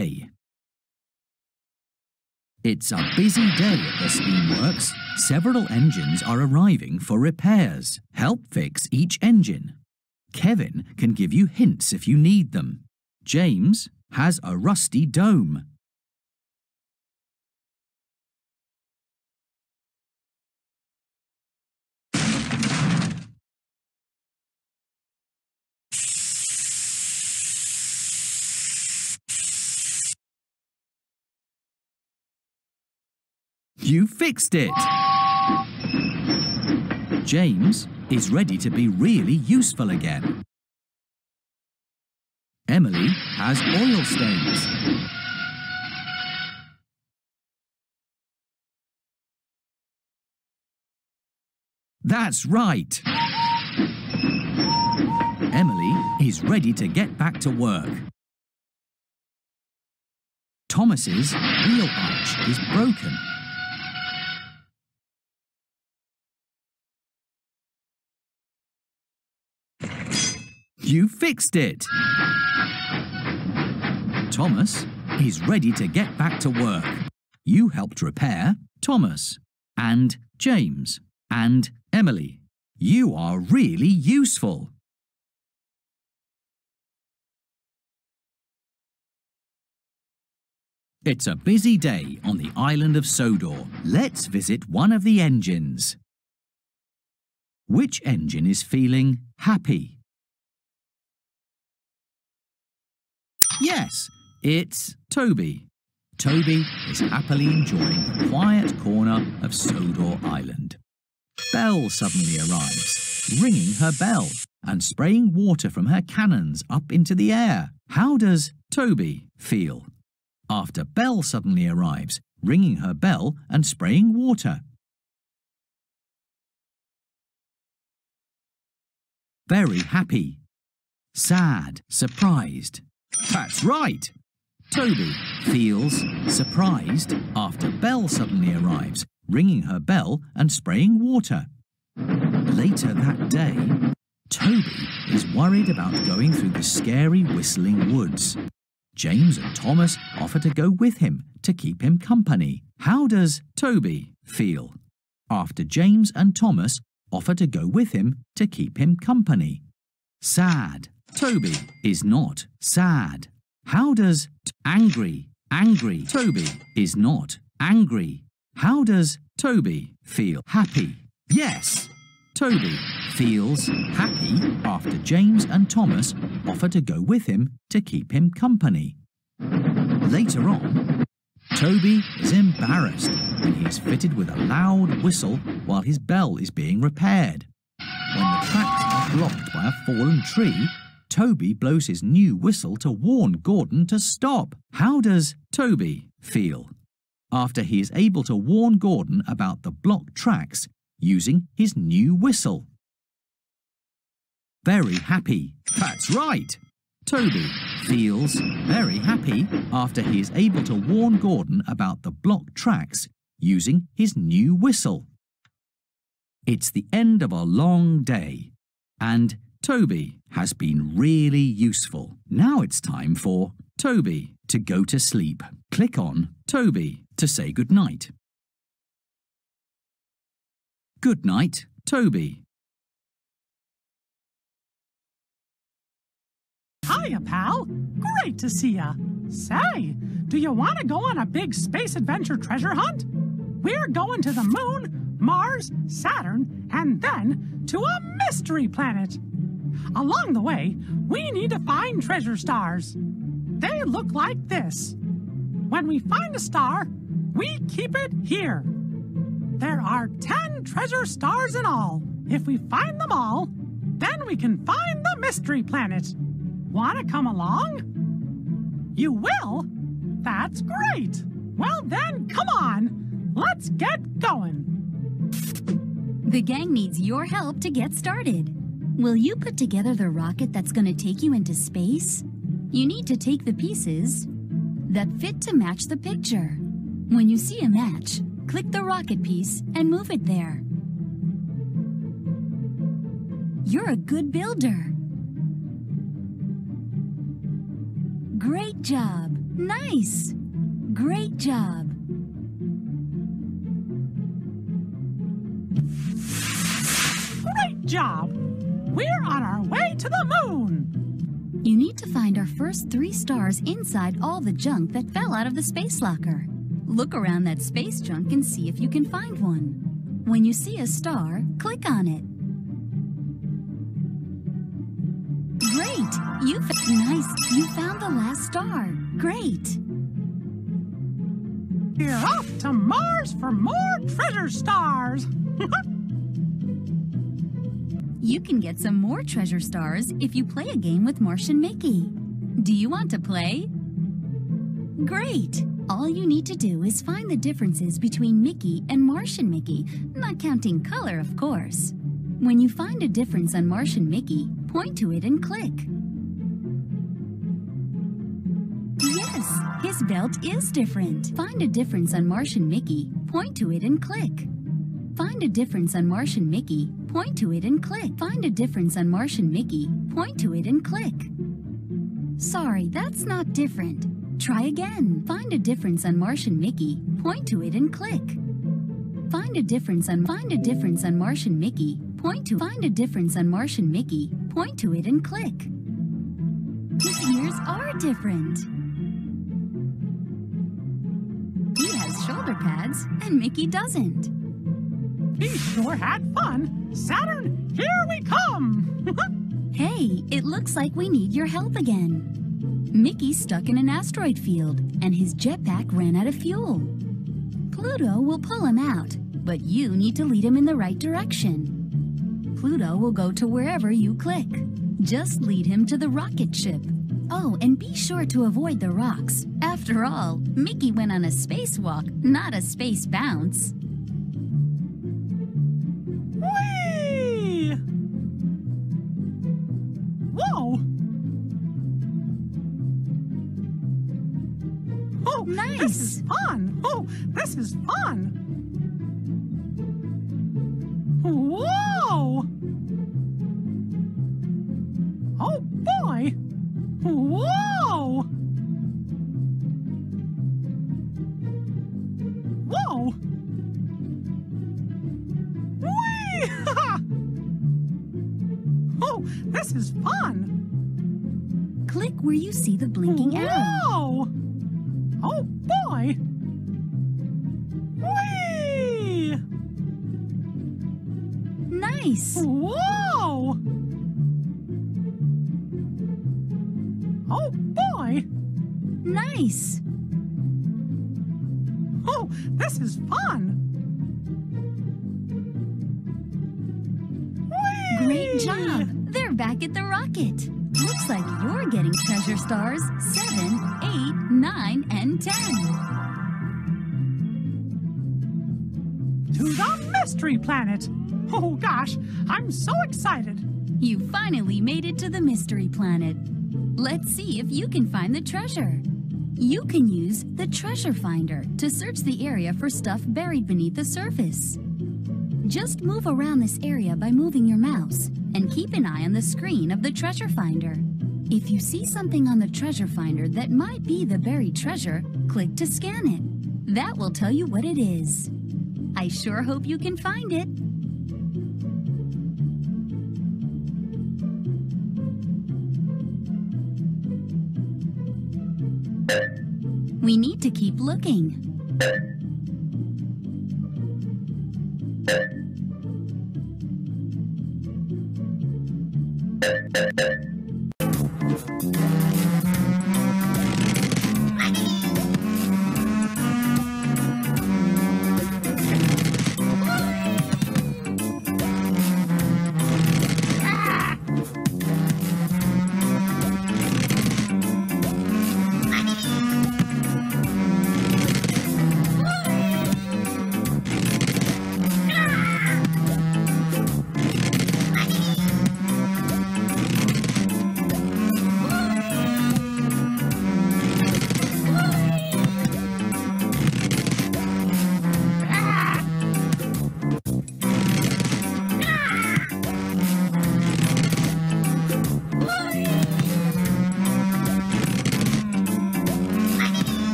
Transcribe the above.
day. It's a busy day at the steamworks. Several engines are arriving for repairs. Help fix each engine. Kevin can give you hints if you need them. James has a rusty dome. You fixed it! James is ready to be really useful again. Emily has oil stains. That's right! Emily is ready to get back to work. Thomas's wheel arch is broken. You fixed it! Thomas is ready to get back to work. You helped repair Thomas and James and Emily. You are really useful. It's a busy day on the island of Sodor. Let's visit one of the engines. Which engine is feeling happy? Yes, it's Toby. Toby is happily enjoying the quiet corner of Sodor Island. Belle suddenly arrives, ringing her bell and spraying water from her cannons up into the air. How does Toby feel after Belle suddenly arrives, ringing her bell and spraying water? Very happy. Sad, surprised. That's right! Toby feels surprised after Belle suddenly arrives, ringing her bell and spraying water. Later that day, Toby is worried about going through the scary whistling woods. James and Thomas offer to go with him to keep him company. How does Toby feel after James and Thomas offer to go with him to keep him company? Sad. Toby is not sad. How does angry? Toby is not angry. How does Toby feel happy? Yes, Toby feels happy after James and Thomas offer to go with him to keep him company. Later on, Toby is embarrassed when he is fitted with a loud whistle while his bell is being repaired. When the tracks are blocked by a fallen tree, Toby blows his new whistle to warn Gordon to stop. How does Toby feel after he is able to warn Gordon about the blocked tracks using his new whistle? Very happy. That's right! Toby feels very happy after he is able to warn Gordon about the blocked tracks using his new whistle. It's the end of a long day, and Toby has been really useful. Now it's time for Toby to go to sleep. Click on Toby to say goodnight. Good night, Toby. Hiya, pal. Great to see ya. Say, do you want to go on a big space adventure treasure hunt? We're going to the moon, Mars, Saturn, and then to a mystery planet. Along the way, we need to find treasure stars. They look like this. When we find a star, we keep it here. There are 10 treasure stars in all. If we find them all, then we can find the mystery planet. Want to come along? You will? That's great. Well then, come on. Let's get going. The gang needs your help to get started. Will you put together the rocket that's going to take you into space? You need to take the pieces that fit to match the picture. When you see a match, click the rocket piece and move it there. You're a good builder. Great job! Nice! Great job! Great job! We're on our way to the moon! You need to find our first 3 stars inside all the junk that fell out of the space locker. Look around that space junk and see if you can find one. When you see a star, click on it. Great! Nice! You found the last star. Great! We're off to Mars for more treasure stars! You can get some more treasure stars if you play a game with Martian Mickey. Do you want to play? Great! All you need to do is find the differences between Mickey and Martian Mickey, not counting color, of course. When you find a difference on Martian Mickey, point to it and click. Yes, his belt is different. Find a difference on Martian Mickey, point to it and click. Find a difference on Martian Mickey, point to it and click. Find a difference on Martian Mickey, point to it and click. Sorry, that's not different. Try again. Find a difference on Martian Mickey, point to it and click. Find a difference on Martian Mickey, point to Martian Mickey, point to it and click. His ears are different. He has shoulder pads and Mickey doesn't. We sure had fun! Saturn, here we come! Hey, it looks like we need your help again. Mickey's stuck in an asteroid field, and his jetpack ran out of fuel. Pluto will pull him out, but you need to lead him in the right direction. Pluto will go to wherever you click. Just lead him to the rocket ship. Oh, and be sure to avoid the rocks. After all, Mickey went on a spacewalk, not a space bounce. Whee! Whoa! Oh, Nice! This is fun! Oh, this is fun! Whoa! Oh, boy! Whoa! Whoa! Whee! Oh, this is fun! Click where you see the blinking arrow. Whoa! Oh, boy! Whee! Nice! Whoa! Oh, boy! Nice! Oh, this is fun! Whee! Great job! They're back at the rocket. Looks like you're getting treasure stars 7, 8, 9, and 10. To the Mystery Planet! Oh gosh, I'm so excited! You finally made it to the Mystery Planet. Let's see if you can find the treasure. You can use the Treasure Finder to search the area for stuff buried beneath the surface. Just move around this area by moving your mouse and keep an eye on the screen of the Treasure Finder. If you see something on the Treasure Finder that might be the buried treasure, click to scan it. That will tell you what it is. I sure hope you can find it. We need to keep looking.